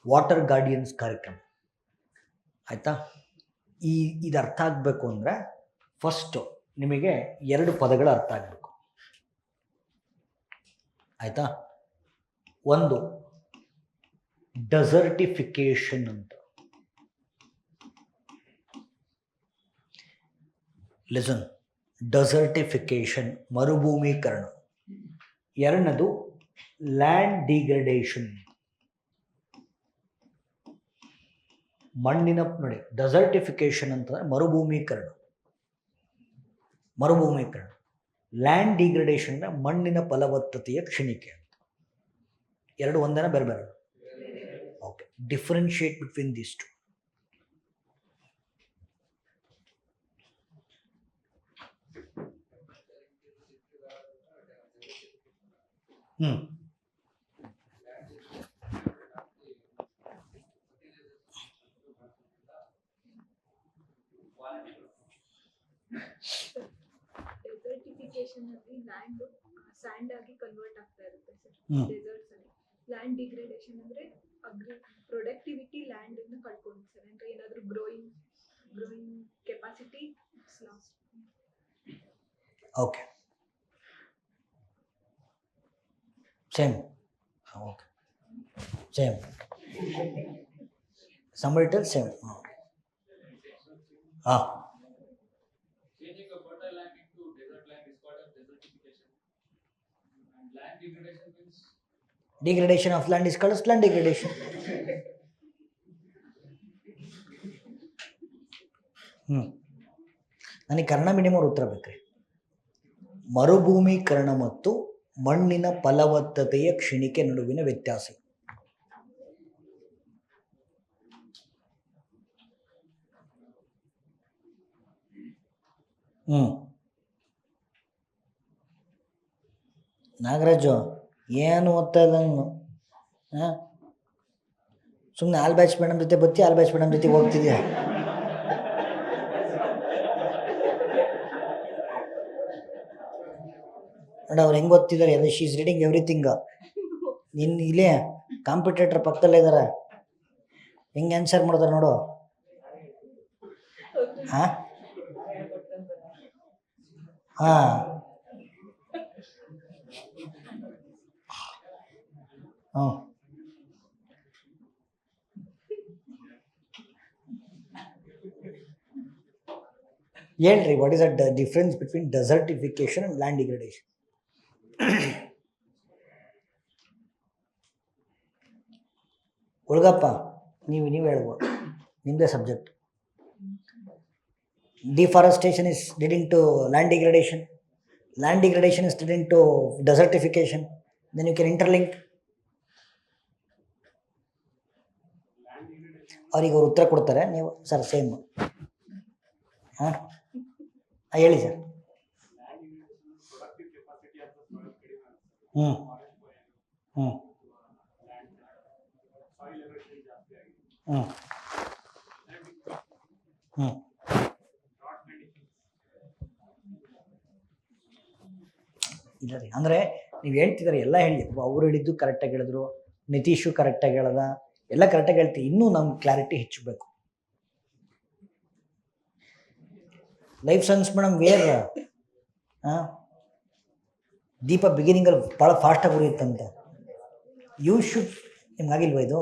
Water guardians ಕಾರ್ಯಕ್ರಮ. ಆಯಿತಾ? ಇದು ಅರ್ಥ ಆಗಬೇಕು ಅಂದರೆ ಫಸ್ಟು ನಿಮಗೆ 2 ಪದಗಳು ಅರ್ಥ ಆಗಬೇಕು. ಆಯಿತಾ? ಒಂದು ಡೆಸರ್ಟಿಫಿಕೇಶನ್ ಅಂತ. ಲಿಸನ್, ಡೆಸರ್ಟಿಫಿಕೇಶನ್ ಮರುಭೂಮೀಕರಣ. ಎರಡನೇದು ಲ್ಯಾಂಡ್ ಡಿಗ್ರೇಡೇಷನ್, ಮಣ್ಣಿನ ನೋಡಿ. ಡೆಸರ್ಟಿಫಿಕೇಶನ್ ಅಂತಂದರೆ ಮರುಭೂಮೀಕರಣ. ಲ್ಯಾಂಡ್ ಡಿಗ್ರೇಡೇಷನ್ ಅಂದರೆ ಮಣ್ಣಿನ ಫಲವತ್ತತೆಯ ಕ್ಷೀಣಿಕೆ ಅಂತ. ಎರಡು ಒಂದೇನ ಬೇರೆ ಬೇರೆ? Okay, differentiate between these two. Desertification ಅಲ್ಲಿ ಲ್ಯಾಂಡ್ ಸ್ಯಾಂಡ್ ಆಗಿ ಕನ್ವರ್ಟ್ ಆಗ್ತಾ ಇರುತ್ತೆ ಸರ್ ಡೆಸರ್ಟ್ಸ್ ಅಲ್ಲಿ. ಲ್ಯಾಂಡ್ ಡಿಗ್ರೇಡೇಷನ್ ಅಂದ್ರೆ ಪ್ರೊಡಕ್ಟಿವಿಟಿ ಲ್ಯಾಂಡ್ ಅನ್ನು ಕಳ್ಕೊಳ್ಳುತ್ತೆ ಸರ್. ಅಂದ್ರೆ ಏನಾದರೂ growing capacity last. Okay, same. Okay, same. somebody tell same. Changing a fertile land into desert land is called as desertification. And land degradation means degradation of land is called as land degradation. ನನಗೆ Kannada medium ಅವ್ರು ಉತ್ತರ ಬೇಕ್ರಿ. ಮರುಭೂಮೀಕರಣ ಮತ್ತು ಮಣ್ಣಿನ ಫಲವತ್ತತೆಯ ಕ್ಷೀಣಿಕೆ ನಡುವಿನ ವ್ಯತ್ಯಾಸ. ನಾಗರಾಜು ಏನು ಓದ್ತಾ ಇಲ್ಲ ನೀನು? ಸುಮ್ಮನೆ ಆಲ್ ಬ್ಯಾಚ್ ಮೇಡಮ್ ಜೊತೆ ಬತ್ತಿ, ಆಲ್ ಬ್ಯಾಚ್ ಮೇಡಮ್ ಜೊತೆ ಹೋಗ್ತಿದ್ಯಾ? ನೋಡಿ ಅವ್ರು ಹೆಂಗೆ ಓದ್ತಿದ್ದಾರೆ. ಅದು ಶಿ ಈಸ್ ರೀಡಿಂಗ್ ಎವ್ರಿಥಿಂಗ್. ನಿನ್ನ ಇಲ್ಲೇ ಕಾಂಪಿಟೇಟರ್ ಪಕ್ಕದಲ್ಲೇ ಇದ್ದಾರೆ, ಹೆಂಗೆ ಆನ್ಸರ್ ಮಾಡ್ತಾರೆ ನೋಡು. ಹಾಂ ಹಾಂ ಹ್ಞೂ ಹೇಳ್ರಿ, what is the difference between desertification and land degradation? ಹುಡುಗಪ್ಪ, ನೀವು ಹೇಳ್ಬೋದು, ನಿಮ್ಮದೇ subject. Deforestation is leading to land degradation. Land degradation is leading to desertification. Then you can interlink. ಅವ್ರಿಗೆ ಅವ್ರು ಉತ್ತರ ಕೊಡ್ತಾರೆ, ನೀವು ಸರ್ ಸೇಮ್. ಹಾಂ ಹೇಳಿ ಸರ್. ಹ್ಞೂ ಹ್ಞೂ ಹ್ಞೂ ಹ್ಞೂ ಇಲ್ಲ ರೀ, ಅಂದರೆ ನೀವು ಹೇಳ್ತಿದ್ದಾರೆ ಎಲ್ಲ ಹೇಳಿ. ಅವ್ರು ಹೇಳಿದ್ದು ಕರೆಕ್ಟಾಗಿ ಹೇಳಿದ್ರು, ನಿತೀಶು ಕರೆಕ್ಟಾಗಿ ಹೇಳ್ದ, ಎಲ್ಲ ಕರೆಕ್ಟಾಗಿ ಹೇಳ್ತೀವಿ. ಇನ್ನೂ ನಮ್ಗೆ ಕ್ಲಾರಿಟಿ ಹೆಚ್ಚಬೇಕು. ಲೈಫ್ ಸೈನ್ಸ್ ಮೇಡಮ್ ವೇರ್ ದೀಪ ಬಿಗಿನಿಂಗಲ್ಲಿ ಭಾಳ ಫಾಸ್ಟಾಗಿ ಉರಿಯುತ್ತಂತೆ. ಯು ಶುಡ್, ನಿಮ್ಗಾಗಿಲ್ವ ಇದು?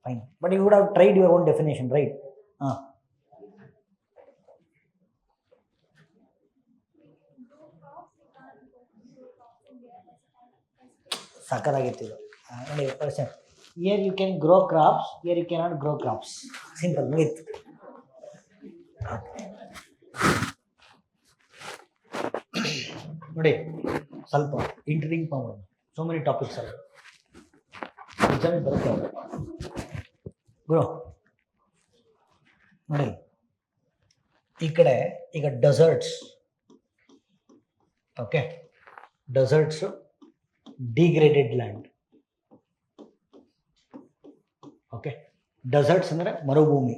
Fine, but you would have tried your own definition, right? ಹಾಂ, ಸಕ್ಕದಾಗಿತ್ತು ಇದು. ನೋಡಿ percent, here you can grow crops, here you can not grow crops. Simple, ಮುಗೀತು. ನೋಡಿ ಸ್ವಲ್ಪ ಇಂಟರ್ಲಿಂಕ್ ಮಾಡೋಣ. ಸೋ ಮೆನಿ ಟಾಪಿಕ್ಸ್ ಅಲ್ಲ, ಎಕ್ಸಾಮ್ ಬರುತ್ತೆ ಗುರು. ನೋಡಿ ಈ ಕಡೆ ಈಗ deserts, okay, deserts degraded land. Okay, deserts ಅಂದರೆ ಮರುಭೂಮಿ,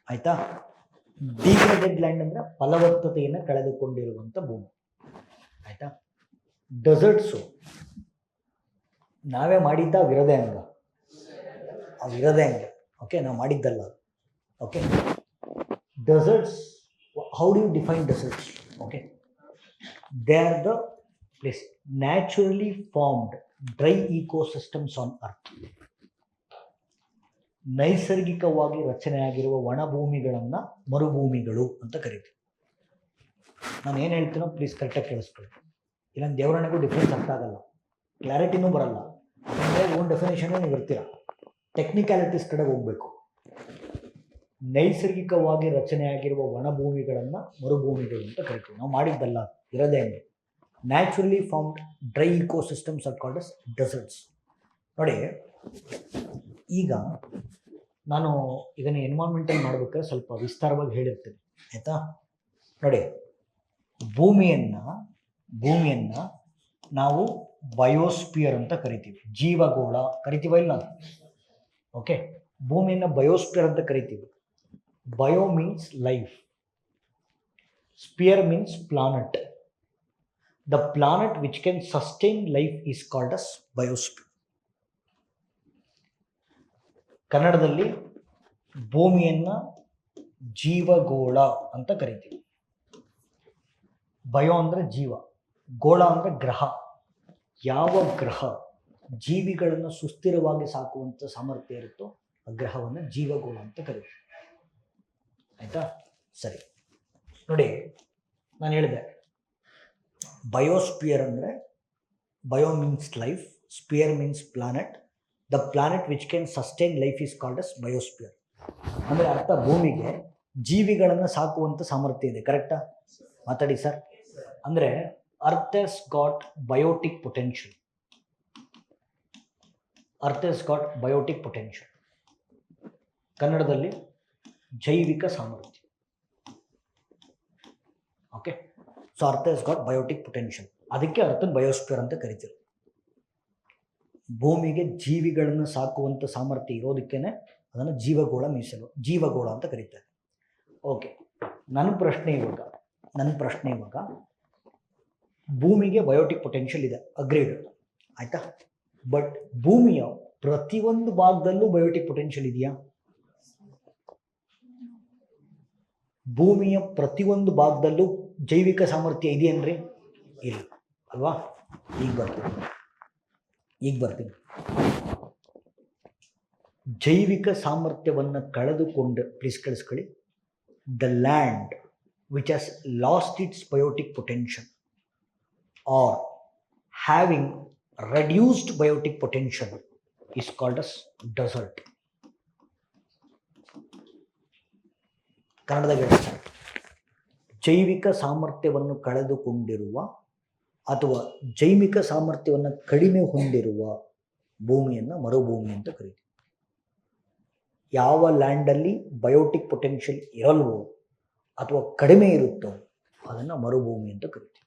ಆಯಿತಾ? ಡಿಗ್ರೇಡೆಡ್ ಲ್ಯಾಂಡ್ ಅಂದರೆ ಫಲವತ್ತತೆಯನ್ನು ಕಳೆದುಕೊಂಡಿರುವಂಥ ಭೂಮಿ, ಆಯಿತಾ? ಡೆಸರ್ಟ್ಸು ನಾವೇ ಮಾಡಿದ್ದ ವಿರೋಧ ಅಂಗ. ಅದು ಇರೋದೇ ಹಂಗೆ. ಓಕೆ, ನಾವು ಮಾಡಿದ್ದಲ್ಲ. Okay, deserts, how do you define deserts? Okay, they are the place naturally formed dry ecosystems on earth. ನೈಸರ್ಗಿಕವಾಗಿ ರಚನೆಯಾಗಿರುವ ಒಣಭೂಮಿಗಳನ್ನು ಮರುಭೂಮಿಗಳು ಅಂತ ಕರೀತೀವಿ. ನಾನು ಏನು ಹೇಳ್ತೀನೋ ಪ್ಲೀಸ್ ಕರೆಕ್ಟಾಗಿ ಕೇಳಿಸ್ಕೊಳ್ಳಿ, ಇಲ್ಲ ದೇವರಣೆಗೂ ಡಿಫ್ರೆನ್ಸ್ ಅರ್ಥ ಆಗಲ್ಲ, ಕ್ಲಾರಿಟಿನೂ ಬರಲ್ಲ. ಅಂದರೆ ಓನ್ ಡೆಫಿನೇಷನ್ನೇ ನೀವು ಇರ್ತೀರ, ಟೆಕ್ನಿಕ್ಯಾಲಿಟೀಸ್ ಕಡೆ ಹೋಗಬೇಕು. ನೈಸರ್ಗಿಕವಾಗಿ ರಚನೆಯಾಗಿರುವ ಒಣಭೂಮಿಗಳನ್ನು ಮರುಭೂಮಿಗಳು ಅಂತ ಕರಿತೀವಿ. ನಾವು ಮಾಡಿದ್ದಲ್ಲ, ಇರೋದೇ ಹಂಗೆ. Naturally formed dry ecosystems are called as deserts. ನೋಡಿ, ಈಗ ನಾನು ಇದನ್ನು ಎನ್ವೈರ್ಮೆಂಟಲ್ಲಿ ಮಾಡ್ಬೇಕಾದ್ರೆ ಸ್ವಲ್ಪ ವಿಸ್ತಾರವಾಗಿ ಹೇಳಿರ್ತೀನಿ, ಆಯಿತಾ? ನೋಡಿ, ಭೂಮಿಯನ್ನು ನಾವು ಬಯೋಸ್ಪಿಯರ್ ಅಂತ ಕರಿತೀವಿ, ಜೀವಗೋಳ ಕರಿತೀವ ಇಲ್ಲ? ಓಕೆ, ಭೂಮಿಯನ್ನು ಬಯೋಸ್ಪಿಯರ್ ಅಂತ ಕರಿತೀವಿ. Bio means life, sphere means planet. The planet which can sustain life is called as biosphere. ಕನ್ನಡದಲ್ಲಿ ಭೂಮಿಯನ್ನು ಜೀವಗೋಳ ಅಂತ ಕರಿತೀವಿ. ಬಯೋ ಅಂದರೆ ಜೀವ, ಗೋಳ ಅಂದರೆ ಗ್ರಹ. ಯಾವ ಗ್ರಹ ಜೀವಿಗಳನ್ನು ಸುಸ್ಥಿರವಾಗಿ ಸಾಕುವಂಥ ಸಾಮರ್ಥ್ಯ ಇರುತ್ತೋ ಆ ಗ್ರಹವನ್ನು ಜೀವಗೋಳ ಅಂತ ಕರಿತೀವಿ. ಆಯಿತಾ? ಸರಿ, ನೋಡಿ, ನಾನು ಹೇಳಿದೆ ಬಯೋಸ್ಪಿಯರ್ ಅಂದರೆ bio means life, sphere means planet. The planet which can sustain life is called as biosphere. ಅಂದರೆ ಅರ್ಥ, ಭೂಮಿಗೆ ಜೀವಿಗಳನ್ನು ಸಾಕುವಂಥ ಸಾಮರ್ಥ್ಯ ಇದೆ. ಕರೆಕ್ಟಾ? ಮಾತಾಡಿ ಸರ್. ಅಂದರೆ earth has got biotic potential. Earth has got biotic potential. ಕನ್ನಡದಲ್ಲಿ ಜೈವಿಕ ಸಾಮರ್ಥ್ಯ. Okay, so earth has got biotic potential. ಅದಕ್ಕೆ ಅರ್ಥನ ಬಯೋಸ್ಪಿಯರ್ ಅಂತ ಕರಿತೀವಿ. ಭೂಮಿಗೆ ಜೀವಿಗಳನ್ನು ಸಾಕುವಂಥ ಸಾಮರ್ಥ್ಯ ಇರೋದಕ್ಕೇನೆ ಅದನ್ನು ಜೀವಗೋಳ ಮೀಸಲು, ಜೀವಗೋಳ ಅಂತ ಕರೀತಾರೆ. ಓಕೆ, ನನ್ನ ಪ್ರಶ್ನೆ ಇವಾಗ ಭೂಮಿಗೆ ಬಯೋಟಿಕ್ ಪೊಟೆನ್ಷಿಯಲ್ ಇದೆ, ಅಗ್ರೀಡ್, ಆಯಿತಾ? ಬಟ್ ಭೂಮಿಯ ಪ್ರತಿಯೊಂದು ಭಾಗದಲ್ಲೂ ಬಯೋಟಿಕ್ ಪೊಟೆನ್ಷಿಯಲ್ ಇದೆಯಾ? ಭೂಮಿಯ ಪ್ರತಿಯೊಂದು ಭಾಗದಲ್ಲೂ ಜೈವಿಕ ಸಾಮರ್ಥ್ಯ ಇದೆಯೇನ್ರಿ? ಇಲ್ಲ ಅಲ್ವಾ? ಈಗ ಬರ್ತೀನಿ. ಜೈವಿಕ ಸಾಮರ್ಥ್ಯವನ್ನು ಕಳೆದುಕೊಂಡು, ಪ್ಲೀಸ್ ಕೇಳಿಸ್ಕೊಳ್ಳಿ, the land which has lost its biotic potential are having reduced biotic potential is called as desert. ಕನ್ನಡದಾಗ ಹೇಳ್ತಾರೆ, ಜೈವಿಕ ಸಾಮರ್ಥ್ಯವನ್ನು ಕಳೆದುಕೊಂಡಿರುವ ಅಥವಾ ಜೈವಿಕ ಸಾಮರ್ಥ್ಯವನ್ನು ಕಡಿಮೆ ಹೊಂದಿರುವ ಭೂಮಿಯನ್ನು ಮರುಭೂಮಿ ಅಂತ ಕರೀತೀವಿ. ಯಾವ ಲ್ಯಾಂಡಲ್ಲಿ ಬಯೋಟಿಕ್ ಪೊಟೆನ್ಷಿಯಲ್ ಇರಲ್ವೋ ಅಥವಾ ಕಡಿಮೆ ಇರುತ್ತೋ ಅದನ್ನು ಮರುಭೂಮಿ ಅಂತ ಕರಿತೀವಿ.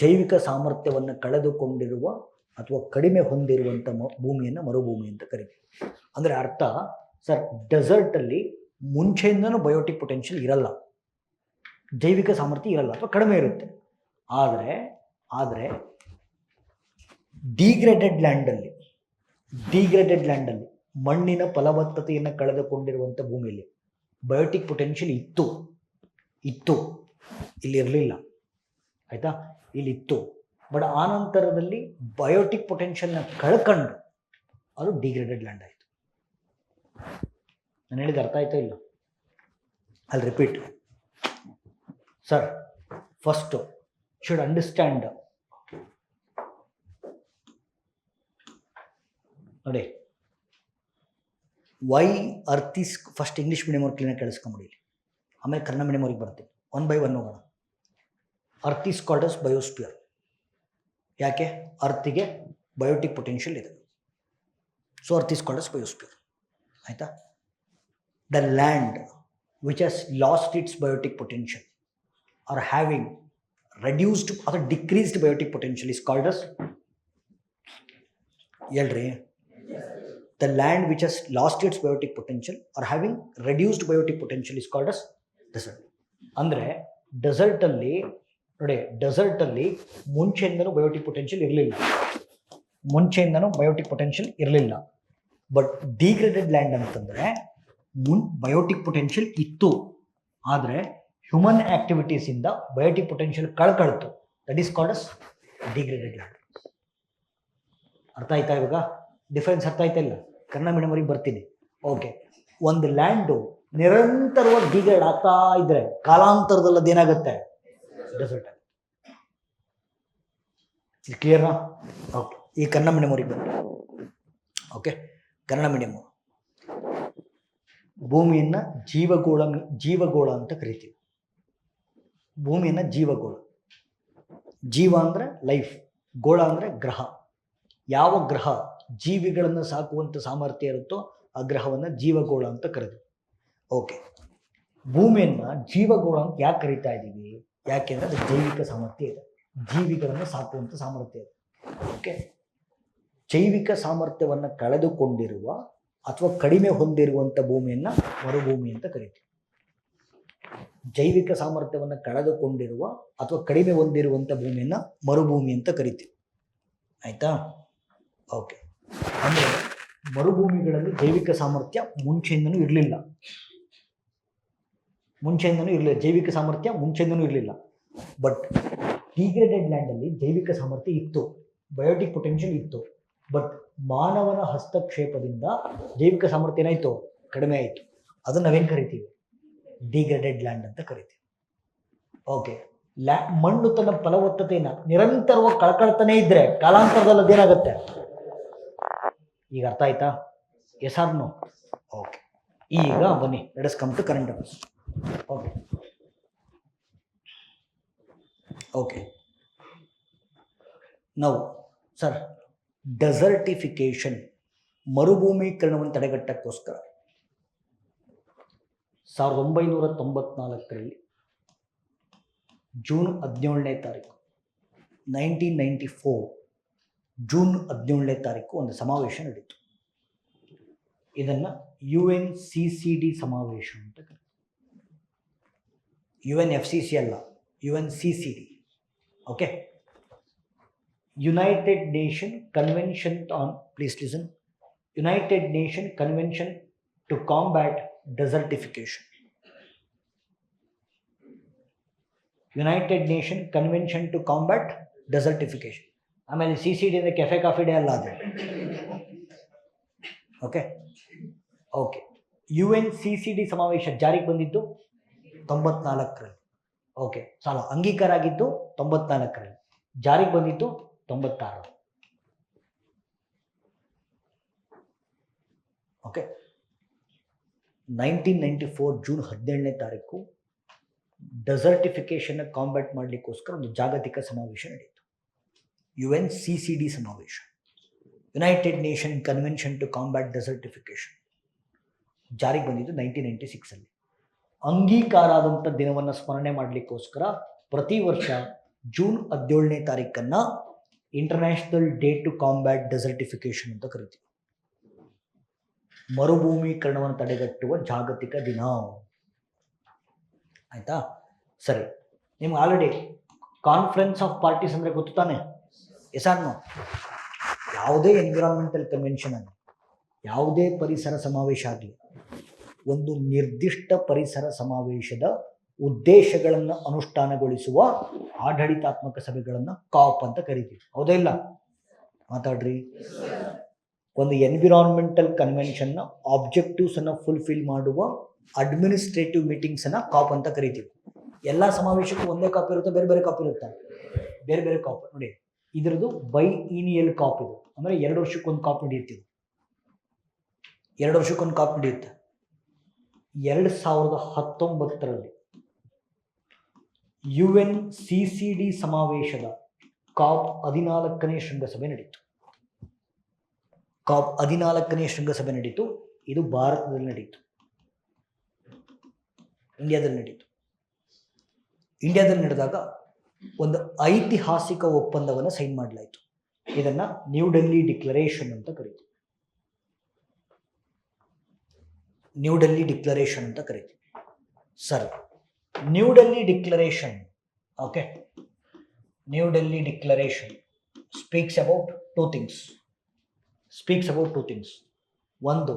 ಜೈವಿಕ ಸಾಮರ್ಥ್ಯವನ್ನು ಕಳೆದುಕೊಂಡಿರುವ ಅಥವಾ ಕಡಿಮೆ ಹೊಂದಿರುವಂಥ ಭೂಮಿಯನ್ನು ಮರುಭೂಮಿ ಅಂತ ಕರಿತೀವಿ. ಅಂದರೆ ಅರ್ಥ, ಸರ್, ಡೆಸರ್ಟಲ್ಲಿ ಮುಂಚೆಯಿಂದನೂ ಬಯೋಟಿಕ್ ಪೊಟೆನ್ಷಿಯಲ್ ಇರಲ್ಲ, ಜೈವಿಕ ಸಾಮರ್ಥ್ಯ ಇರಲ್ಲ ಅಥವಾ ಕಡಿಮೆ ಇರುತ್ತೆ. ಆದರೆ ಡಿಗ್ರೇಡೆಡ್ ಲ್ಯಾಂಡಲ್ಲಿ ಮಣ್ಣಿನ ಫಲವತ್ತತೆಯನ್ನು ಕಳೆದುಕೊಂಡಿರುವಂಥ ಭೂಮಿಯಲ್ಲಿ ಬಯೋಟಿಕ್ ಪೊಟೆನ್ಷಿಯಲ್ ಇತ್ತು, ಇಲ್ಲಿ ಇರಲಿಲ್ಲ, ಆಯಿತಾ? ಇಲ್ಲಿತ್ತು, ಬಟ್ ಆನಂತರದಲ್ಲಿ ಬಯೋಟಿಕ್ ಪೊಟೆನ್ಷಿಯಲ್ನ ಕಳ್ಕೊಂಡು ಅದು ಡಿಗ್ರೇಡೆಡ್ ಲ್ಯಾಂಡ್ ಆಯಿತು. ನಾನು ಹೇಳಿದ ಅರ್ಥ ಆಯ್ತಾ ಇಲ್ಲ? I'll repeat. Sir, first should understand. ನೋಡಿ, why earth is, first English medium ಅವ್ರು ಕ್ಲೀನಾಗಿ ಕೇಳಿಸ್ಕೊಂಬಿಡಿ, ಆಮೇಲೆ ಕನ್ನಡ ಮೀಡಿಯಮ್ ಅವ್ರಿಗೆ ಬರ್ತೀವಿ. 1 by 1 ಹೋಗೋಣ. Earth is called as biosphere. ಯಾಕೆ? ಅರ್ತಿಗೆ ಬಯೋಟಿಕ್ ಪೊಟೆನ್ಷಿಯಲ್ ಇದೆ, so earth is called as biosphere, ಆಯಿತಾ? The land which has lost its biotic potential or having reduced or decreased biotic potential is called as, the land which has lost its biotic potential or having reduced biotic potential is called as desert. ಅಂದರೆ ಡೆಸರ್ಟಲ್ಲಿ ನೋಡಿ, ಡೆಸರ್ಟಲ್ಲಿ ಮುಂಚೆಯಿಂದನೂ biotic potential ಇರಲಿಲ್ಲ, but degraded land ಅಂತಂದರೆ biotic potential ಇತ್ತು, ಆದರೆ human ಆಕ್ಟಿವಿಟೀಸಿಂದ ಬಯೋಟಿಕ್ ಪೊಟೆನ್ಷಿಯಲ್ ಕಳ್ಕೊಳ್ತು. That is called as degraded land. ಅರ್ಥ ಆಯ್ತಾ ಇವಾಗ? ಡಿಫರೆನ್ಸ್ ಅರ್ಥ ಆಯ್ತಾ ಇಲ್ಲ? ಕನ್ನಡ ಮೀಡಿಯಮ್ವರೆಗೆ ಬರ್ತೀನಿ. ಓಕೆ, ಒಂದು ಲ್ಯಾಂಡು ನಿರಂತರವಾಗಿ ಡಿಗ್ರೇಡ್ ಆಗ್ತಾ ಇದ್ರೆ ಕಾಲಾಂತರದಲ್ಲಿ ಅದೇನಾಗುತ್ತೆ? ಡೆಸರ್ಟ್ ಆಗುತ್ತೆ. ಇದು ಕ್ಲಿಯರ್ನಾ? ಓಕೆ, ಈ ಕನ್ನಡ ಮೀಡಿಯಮ್ವರೆಗೆ ಬರ್ತೀನಿ. ಓಕೆ, ಕನ್ನಡ ಮೀಡಿಯಮ್ಮು ಭೂಮಿಯನ್ನು ಜೀವಗೋಳ ಅಂತ ಕರಿತೀವಿ. ಭೂಮಿಯನ್ನು ಜೀವಗೋಳ. ಜೀವ ಅಂದರೆ ಲೈಫ್, ಗೋಳ ಅಂದರೆ ಗ್ರಹ. ಯಾವ ಗ್ರಹ ಜೀವಿಗಳನ್ನು ಸಾಕುವಂಥ ಸಾಮರ್ಥ್ಯ ಇರುತ್ತೋ ಆ ಗ್ರಹವನ್ನು ಜೀವಗೋಳ ಅಂತ ಕರೆದ್ವಿ. ಓಕೆ, ಭೂಮಿಯನ್ನು ಜೀವಗೋಳ ಅಂತ ಯಾಕೆ ಕರಿತಾ ಇದ್ದೀವಿ? ಯಾಕೆಂದರೆ ಅದು ಜೈವಿಕ ಸಾಮರ್ಥ್ಯ ಇದೆ, ಜೀವಿಗಳನ್ನು ಸಾಕುವಂಥ ಸಾಮರ್ಥ್ಯ ಇದೆ. ಓಕೆ, ಜೈವಿಕ ಸಾಮರ್ಥ್ಯವನ್ನು ಕಳೆದುಕೊಂಡಿರುವ ಅಥವಾ ಕಡಿಮೆ ಹೊಂದಿರುವಂಥ ಭೂಮಿಯನ್ನು ಮರುಭೂಮಿ ಅಂತ ಕರಿತೀವಿ. ಜೈವಿಕ ಸಾಮರ್ಥ್ಯವನ್ನು ಕಳೆದುಕೊಂಡಿರುವ ಅಥವಾ ಕಡಿಮೆ ಹೊಂದಿರುವಂಥ ಭೂಮಿಯನ್ನು ಮರುಭೂಮಿ ಅಂತ ಕರಿತೀವಿ. ಆಯಿತಾ? ಓಕೆ, ಅಂದರೆ ಮರುಭೂಮಿಗಳಲ್ಲಿ ಜೈವಿಕ ಸಾಮರ್ಥ್ಯ ಮುಂಚೆಯಿಂದನೂ ಇರಲಿಲ್ಲ. ಜೈವಿಕ ಸಾಮರ್ಥ್ಯ ಮುಂಚೆಯಿಂದನೂ ಇರಲಿಲ್ಲ. ಬಟ್ ಡಿಗ್ರೇಡೆಡ್ ಲ್ಯಾಂಡಲ್ಲಿ ಜೈವಿಕ ಸಾಮರ್ಥ್ಯ ಇತ್ತು, ಬಯೋಟಿಕ್ ಪೊಟೆನ್ಷಿಯಲ್ ಇತ್ತು. ಬಟ್ ಮಾನವನ ಹಸ್ತಕ್ಷೇಪದಿಂದ ಜೈವಿಕ ಸಾಮರ್ಥ್ಯ ಏನಾಯಿತು? ಕಡಿಮೆ ಆಯಿತು. ಅದನ್ನು ನಾವೇನು ಕರಿತೀವಿ? ಡಿಗ್ರೇಡೆಡ್ ಲ್ಯಾಂಡ್ ಅಂತ ಕರಿತೀವಿ. ಓಕೆ, ಮಣ್ಣು ತನ್ನ ಫಲವತ್ತತೆಯನ್ನು ನಿರಂತರವಾಗಿ ಕಳ್ಕೊಳ್ತಾನೆ ಇದ್ರೆ ಕಾಲಾಂತರದಲ್ಲಿ ಅದೇನಾಗುತ್ತೆ? ಈಗ ಅರ್ಥ ಆಯ್ತಾ? S or no? ಓಕೆ, ಈಗ ಬನ್ನಿ, let us come to current affairs. Okay, ನಾವು ಸರ್ ಡೆಸರ್ಟಿಫಿಕೇಶನ್, ಮರುಭೂಮೀಕರಣವನ್ನು ತಡೆಗಟ್ಟಕ್ಕೋಸ್ಕರ 1994ರಲ್ಲಿ ಜೂನ್ 17ನೇ ತಾರೀಕು 1994 ಜೂನ್ 17ನೇ ತಾರೀಕು ಒಂದು ಸಮಾವೇಶ ನಡೀತು. ಇದನ್ನು UNCCD ಸಮಾವೇಶ ಅಂತ ಕರೀತಾರೆ. UNFCC ಅಲ್ಲ, UNCCD. Okay, united nation convention on, please listen, united nation convention to combat desertification. United nation convention to combat desertification. ಆಮೇಲೆ CCD ಅಂದರೆ ಕೆಫೆ ಕಾಫಿ ಡೇ ಅಲ್ಲ ಅದು. ಓಕೆ ಓಕೆ, UNCCD ಸಮಾವೇಶ ಜಾರಿಗೆ ಬಂದಿದ್ದು 94ರಲ್ಲಿ. ಓಕೆ, ಅಂಗೀಕಾರ ಆಗಿದ್ದು 94ರಲ್ಲಿ, ಜಾರಿಗೆ ಬಂದಿದ್ದು 96. ಓಕೆ, 1994 ಜೂನ್ 17ನೇ ತಾರೀಕು ಡೆಸರ್ಟಿಫಿಕೇಶನ್ನ ಕಾಂಬ್ಯಾಟ್ ಮಾಡಲಿಕ್ಕೋಸ್ಕರ ಒಂದು ಜಾಗತಿಕ ಸಮಾವೇಶ ನಡೆಯಿತು. UNCCD ಸಮಾವೇಶ, united nation convention to combat desertification, ಜಾರಿಗೆ ಬಂದಿದ್ದು 1996ಅಲ್ಲಿ. ಅಂಗೀಕಾರ ಆದಂಥ ದಿನವನ್ನು ಸ್ಮರಣೆ ಮಾಡಲಿಕ್ಕೋಸ್ಕರ ಪ್ರತಿ ವರ್ಷ ಜೂನ್ 17ನೇ ತಾರೀಕನ್ನು international day to combat desertification ಅಂತ ಕರಿತೀವಿ. ಮರುಭೂಮೀಕರಣವನ್ನು ತಡೆಗಟ್ಟುವ ಜಾಗತಿಕ ದಿನ. ಆಯಿತಾ? ಸರಿ, ನಿಮ್ಗೆ ಆಲ್ರೆಡಿ ಕಾನ್ಫರೆನ್ಸ್ ಆಫ್ ಪಾರ್ಟೀಸ್ ಅಂದರೆ ಗೊತ್ತು ತಾನೆ? Yes or no? ಯಾವುದೇ ಎನ್ವಿರಾನ್ಮೆಂಟಲ್ ಕನ್ವೆನ್ಷನ್ ಆಗಲಿ, ಯಾವುದೇ ಪರಿಸರ ಸಮಾವೇಶ ಆಗಲಿ, ಒಂದು ನಿರ್ದಿಷ್ಟ ಪರಿಸರ ಸಮಾವೇಶದ ಉದ್ದೇಶಗಳನ್ನು ಅನುಷ್ಠಾನಗೊಳಿಸುವ ಆಡಳಿತಾತ್ಮಕ ಸಭೆಗಳನ್ನು ಕಾಪ್ ಅಂತ ಕರಿತೀವಿ. ಹೌದಾ ಇಲ್ಲ? ಮಾತಾಡ್ರಿ. ಒಂದು ಎನ್ವಿರಾನ್ಮೆಂಟಲ್ ಕನ್ವೆನ್ಷನ್ನ ಆಬ್ಜೆಕ್ಟಿವ್ಸನ್ನು ಫುಲ್ಫಿಲ್ ಮಾಡುವ ಅಡ್ಮಿನಿಸ್ಟ್ರೇಟಿವ್ ಮೀಟಿಂಗ್ಸನ್ನು ಕಾಪ್ ಅಂತ ಕರಿತೀವಿ. ಎಲ್ಲ ಸಮಾವೇಶಕ್ಕೂ ಒಂದೇ ಕಾಪಿ ಇರುತ್ತೆ, ಬೇರೆ ಬೇರೆ ಕಾಪಿ ಇರುತ್ತೆ? ಬೇರೆ ಬೇರೆ ಕಾಪಿ. ನೋಡಿ, ಇದರದ್ದು ಬೈಇನಿಯಲ್ ಕಾಪ್ ಇದು, ಅಂದರೆ 2 ವರ್ಷಕ್ಕೊಂದು ಕಾಪ್ ನಡೆಯುತ್ತೆ. 2 ವರ್ಷಕ್ಕೊಂದು ಕಾಪ್ ನಡೆಯುತ್ತೆ. 2019ರಲ್ಲಿ UNCCD ಸಮಾವೇಶದ ಕಾಪ್ 14ನೇ ಶೃಂಗಸಭೆ ನಡೀತು. ಕಾಪ್ 14ನೇ ಶೃಂಗಸಭೆ ನಡೀತು. ಇದು ಭಾರತದಲ್ಲಿ ನಡೀತು, ಇಂಡಿಯಾದಲ್ಲಿ ನಡೀತು. ಇಂಡಿಯಾದಲ್ಲಿ ನಡೆದಾಗ ಒಂದು ಐತಿಹಾಸಿಕ ಒಪ್ಪಂದವನ್ನು ಸೈನ್ ಮಾಡಲಾಯಿತು. ಇದನ್ನು ನ್ಯೂ ಡೆಲ್ಲಿ ಡಿಕ್ಲರೇಷನ್ ಅಂತ ಕರೀತೀವಿ. ನ್ಯೂ ಡೆಲ್ಲಿ ಡಿಕ್ಲರೇಷನ್ ಅಂತ ಕರೀತೀವಿ. ಸರಿ, new Delhi declaration, okay, new Delhi declaration speaks about two things. ಒಂದು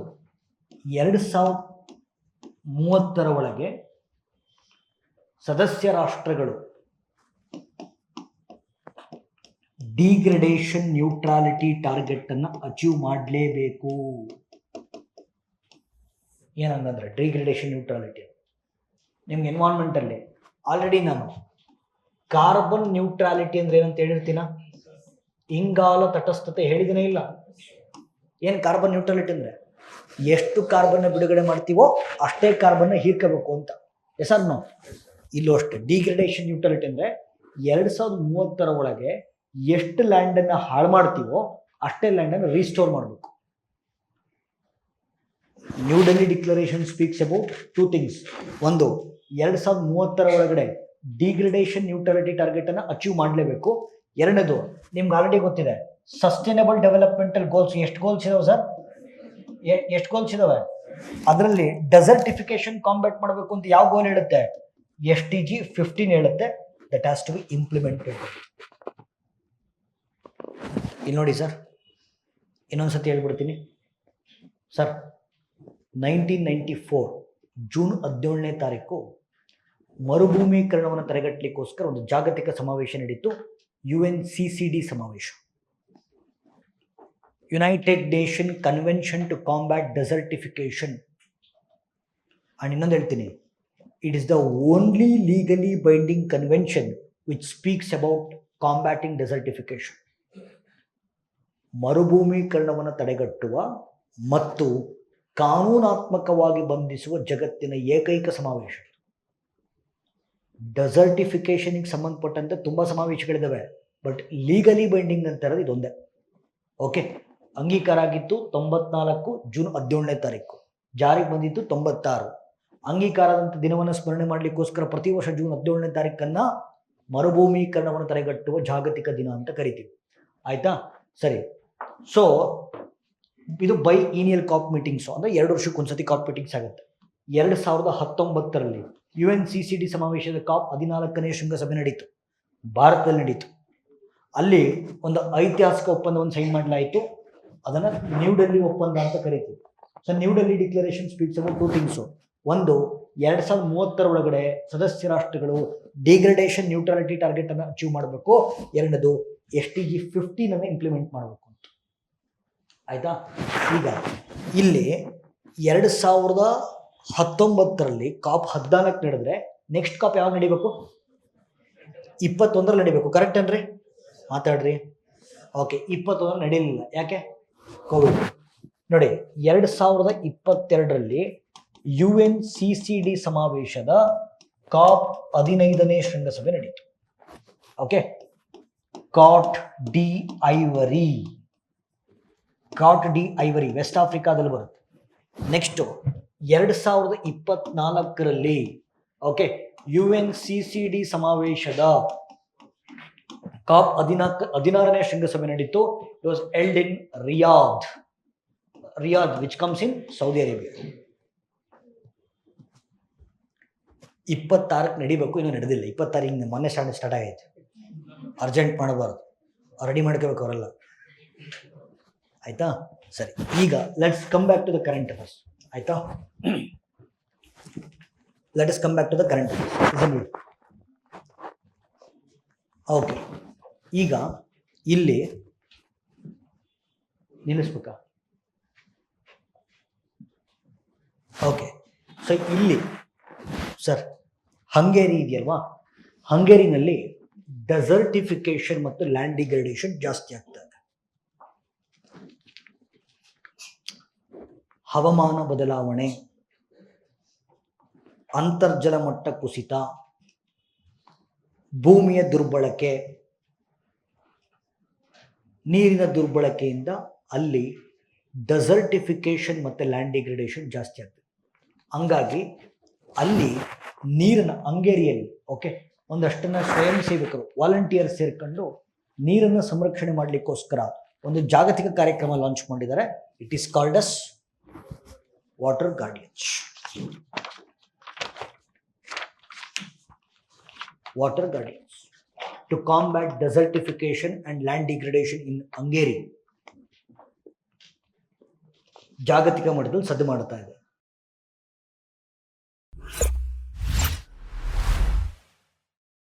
2030 ಒಳಗೆ ಸದಸ್ಯ ರಾಷ್ಟ್ರಗಳು ಡಿಗ್ರೇಡೇಷನ್ ನ್ಯೂಟ್ರಾಲಿಟಿ ಟಾರ್ಗೆಟ್ ಅನ್ನು ಅಚೀವ್ ಮಾಡಲೇಬೇಕು. ಏನಂದ್ರೆ ಡಿಗ್ರೇಡೇಷನ್ ನ್ಯೂಟ್ರಾಲಿಟಿ ನಿಮ್ಗೆ ಎನ್ವೈರನ್ಮೆಂಟಲ್ಲಿ ಆಲ್ರೆಡಿ ನಾನು ಕಾರ್ಬನ್ ನ್ಯೂಟ್ರಾಲಿಟಿ ಅಂದ್ರೆ ಏನಂತ ಹೇಳಿರ್ತೀನ, ಇಂಗಾಲ ತಟಸ್ಥತೆ ಹೇಳಿದನೇ ಇಲ್ಲ. ಏನು ಕಾರ್ಬನ್ ನ್ಯೂಟ್ರಾಲಿಟಿ ಅಂದ್ರೆ ಎಷ್ಟು ಕಾರ್ಬನ್ ಬಿಡುಗಡೆ ಮಾಡ್ತೀವೋ ಅಷ್ಟೇ ಕಾರ್ಬನ್ ಹೀರ್ಕೋಬೇಕು ಅಂತ. Yes or no? ಇಲ್ಲೂ ಅಷ್ಟೇ. ಡಿಗ್ರೇಡೇಷನ್ ನ್ಯೂಟ್ರಾಲಿಟಿ ಅಂದ್ರೆ 2030 ಒಳಗೆ ಎಷ್ಟು ಲ್ಯಾಂಡ್ ಅನ್ನ ಹಾಳು ಮಾಡ್ತೀವೋ ಅಷ್ಟೇ ಲ್ಯಾಂಡ್ ಅನ್ನು ರೀಸ್ಟೋರ್ ಮಾಡಬೇಕು. New Delhi declaration speaks about 2 things. ಒಂದು, 2030 ಒಳಗಡೆ ಡಿಗ್ರೇಡೇಷನ್ ನ್ಯೂಟ್ರಾಲಿಟಿ ಟಾರ್ಗೆಟ್ ಅನ್ನು ಅಚೀವ್ ಮಾಡಲೇಬೇಕು. ಎರಡನೇದು, ನಿಮ್ಗೆ ಆಲ್ರೆಡಿ ಗೊತ್ತಿದೆ ಸಸ್ಟೈನಬಲ್ ಡೆವಲಪ್ಮೆಂಟಲ್ ಗೋಲ್ಸ್. ಎಷ್ಟು ಗೋಲ್ಸ್ ಇದಾವೆ ಸರ್? ಎಷ್ಟು ಗೋಲ್ಸ್ ಇದಾವೆ? ಅದರಲ್ಲಿ ಡೆಸರ್ಟಿಫಿಕೇಶನ್ ಕಾಂಬ್ಯಾಟ್ ಮಾಡಬೇಕು ಅಂತ ಯಾವ ಗೋಲ್ ಹೇಳುತ್ತೆ? SDG 15 ಹೇಳುತ್ತೆ. That has to be implemented. ಇಲ್ಲಿ ನೋಡಿ ಸರ್, ಇನ್ನೊಂದ್ಸತಿ ಹೇಳ್ಬಿಡ್ತೀನಿ ಸರ್. 1994 ಜೂನ್ 17ನೇ ತಾರೀಕು ಮರುಭೂಮೀಕರಣವನ್ನು ತಡೆಗಟ್ಟಲಿಕ್ಕೋಸ್ಕರ ಒಂದು ಜಾಗತಿಕ ಸಮಾವೇಶ ನಡೀತು. UNCCD ಸಮಾವೇಶ, united nation convention to combat desertification. And ಇನ್ನೊಂದು ಹೇಳ್ತೀನಿ, it is the only legally binding convention which speaks about combating desertification. ಮರುಭೂಮೀಕರಣವನ್ನು ತಡೆಗಟ್ಟುವ ಮತ್ತು ಕಾನೂನಾತ್ಮಕವಾಗಿ ಬಂಧಿಸುವ ಜಗತ್ತಿನ ಏಕೈಕ ಸಮಾವೇಶ. ಡೆಸರ್ಟಿಫಿಕೇಶನ್ಗೆ ಸಂಬಂಧಪಟ್ಟಂತೆ ತುಂಬ ಸಮಾವೇಶಗಳಿದ್ದಾವೆ, ಬಟ್ ಲೀಗಲಿ ಬೈಂಡಿಂಗ್ ಅಂತ ಇರೋದು ಇದೊಂದೇ. ಓಕೆ, ಅಂಗೀಕಾರ ಆಗಿತ್ತು 94 ಜೂನ್ 17ನೇ ತಾರೀಕು, ಜಾರಿಗೆ ಬಂದಿತ್ತು 96. ಅಂಗೀಕಾರದಂಥ ದಿನವನ್ನು ಸ್ಮರಣೆ ಮಾಡಲಿಕ್ಕೋಸ್ಕರ ಪ್ರತಿ ವರ್ಷ ಜೂನ್ 17ನೇ ತಾರೀಕನ್ನು ಮರುಭೂಮೀಕರಣವನ್ನು ತಡೆಗಟ್ಟುವ ಜಾಗತಿಕ ದಿನ ಅಂತ ಕರಿತೀವಿ. ಆಯ್ತಾ? ಸರಿ. ಸೊ ಇದು ಬೈ ಈನಿಯಲ್ ಕಾಪ್ ಮೀಟಿಂಗ್ಸು, ಅಂದರೆ 2 ವರ್ಷಕ್ಕೊಂದ್ಸತಿ ಕಾಪ್ ಮೀಟಿಂಗ್ಸ್ ಆಗುತ್ತೆ. 2019ರಲ್ಲಿ UNCCD ಸಮಾವೇಶದ ಕಾಪ್ 14ನೇ ಶೃಂಗಸಭೆ ನಡೀತು, ಭಾರತದಲ್ಲಿ ನಡೀತು. ಅಲ್ಲಿ ಒಂದು ಐತಿಹಾಸಿಕ ಒಪ್ಪಂದವನ್ನು ಸೈನ್ ಮಾಡಲಾಯಿತು. ಅದನ್ನು ನ್ಯೂ ಡೆಲ್ಲಿ ಒಪ್ಪಂದ ಅಂತ ಕರಿತೀವಿ. So new Delhi declaration speaks about 2 things. ಒಂದು, 2030 ಒಳಗಡೆ ಸದಸ್ಯ ರಾಷ್ಟ್ರಗಳು ಡಿಗ್ರೇಡೇಷನ್ ನ್ಯೂಟ್ರಾಲಿಟಿ ಟಾರ್ಗೆಟ್ ಅನ್ನು ಅಚೀವ್ ಮಾಡಬೇಕು. ಎರಡನೇದು, SDG 15 ಅನ್ನು ಇಂಪ್ಲಿಮೆಂಟ್ ಮಾಡಬೇಕು ಅಂತ. ಆಯ್ತಾ? ಈಗ ಇಲ್ಲಿ 2019ರಲ್ಲಿ ಕಾಪ್ 14 ನಡೆದ್ರೆ ನೆಕ್ಸ್ಟ್ ಕಾಪ್ ಯಾವಾಗ ನಡಿಬೇಕು? 21ರಲ್ಲಿ ನಡಿಬೇಕು. ಕರೆಕ್ಟ್ ಏನ್ರಿ? ಮಾತಾಡ್ರಿ. ಓಕೆ, 21 ನಡೀಲಿಲ್ಲ. ಯಾಕೆ? ಕೋವಿಡ್. ನೋಡಿ, 2022ರಲ್ಲಿ UNCCD ಸಮಾವೇಶದ ಕಾಪ್ 15ನೇ ಶೃಂಗಸಭೆ ನಡೀತು. ಓಕೆ, ಕಾಟ್ ಡಿ ಐವರಿ ವೆಸ್ಟ್ ಆಫ್ರಿಕಾದಲ್ಲಿ ಬರುತ್ತೆ. ನೆಕ್ಸ್ಟು 2024ರಲ್ಲಿ ಓಕೆ UNCCD ಸಮಾವೇಶದ ಕಾಪ್ 16ನೇ ಶೃಂಗಸಭೆ ನಡೀತು. It was held in Riyadh which comes in Saudi Arabia. 26ಕ್ಕೆ ನಡಿಬೇಕು, ಇನ್ನೂ ನಡೆದಿಲ್ಲ. 26 ಮೊನ್ನೆ ಸ್ಟಾರ್ಟ್ ಆಗೈತೆ. ಅರ್ಜೆಂಟ್ ಮಾಡಬಾರ್ದು, ರೆಡಿ ಮಾಡ್ಕೋಬೇಕು ಅವರೆಲ್ಲ. ಆಯ್ತಾ? ಸರಿ, ಈಗ let's come back to the current affairs. ಆಯ್ತಾ? Let us come back to the current affairs. Okay, ಈಗ ಇಲ್ಲಿ ನಿಲ್ಲಿಸ್ಬೇಕಾ? ಓಕೆ, ಸೊ ಇಲ್ಲಿ ಸರ್ ಹಂಗೇರಿ ಇದೆಯಲ್ವಾ, ಹಂಗೇರಿನಲ್ಲಿ ಡೆಸರ್ಟಿಫಿಕೇಶನ್ ಮತ್ತು ಲ್ಯಾಂಡ್ ಡಿಗ್ರೇಡೇಷನ್ ಜಾಸ್ತಿ ಆಗ್ತದೆ. ಹವಾಮಾನ ಬದಲಾವಣೆ, ಅಂತರ್ಜಲ ಮಟ್ಟ ಕುಸಿತ, ಭೂಮಿಯ ದುರ್ಬಳಕೆ, ನೀರಿನ ದುರ್ಬಳಕೆಯಿಂದ ಅಲ್ಲಿ ಡೆಸರ್ಟಿಫಿಕೇಶನ್ ಮತ್ತು ಲ್ಯಾಂಡ್ ಡಿಗ್ರೇಡೇಷನ್ ಜಾಸ್ತಿ ಆಗ್ತದೆ. ಹಂಗಾಗಿ ಅಲ್ಲಿ ನೀರನ್ನು ಹಂಗೇರಿಯಲ್ಲಿ ಓಕೆ ಒಂದಷ್ಟನ್ನು ಸ್ವಯಂ ಸೇವಕರು ವಾಲಂಟಿಯರ್ಸ್ ಸೇರ್ಕೊಂಡು ನೀರನ್ನು ಸಂರಕ್ಷಣೆ ಮಾಡಲಿಕ್ಕೋಸ್ಕರ ಒಂದು ಜಾಗತಿಕ ಕಾರ್ಯಕ್ರಮ ಲಾಂಚ್ ಮಾಡಿದ್ದಾರೆ. It is called us water guardians. Water Guardians to combat desertification and land degradation in Hungary. ಜಾಗತಿಕ ಮಟ್ಟದಲ್ಲಿ ಸದ್ದು ಮಾಡ್ತಾ ಇದೆ.